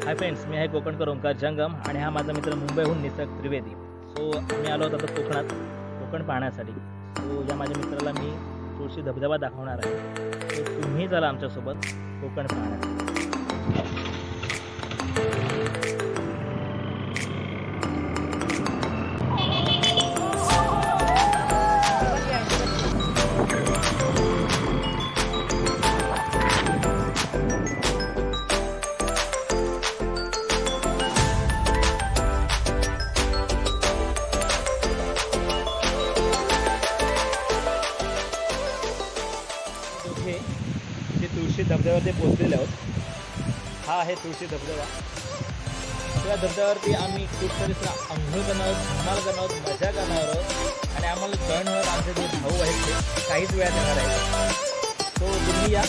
Hi friends, मी आहे कोकणकर ओंकार जंगम आणि हा माझा मित्र मुंबईहून निसर्ग त्रिवेदी. सो आम्ही आलो होतो आता कोकण पाहण्यासाठी. सो या माझ्या मित्राला मी तुळशी धबधबा दाखवणार आहे. सो तुम्ही चला आमच्यासोबत कोकण पाहण्यासाठी. ते तुळशी धबधब्यावरती पोहोचलेले आहोत. हा आहे तुळशी धबधबा. त्या धबधब्यावरती आम्ही खूप सारी अंघोळ करणार आहोत, धमाल करणार आहोत, मजा करणार आहोत आणि आम्हाला जॉईन होणार आमचे जे भाऊ आहेत ते काहीच वेळात येणार आहेत. तो तुम्ही या.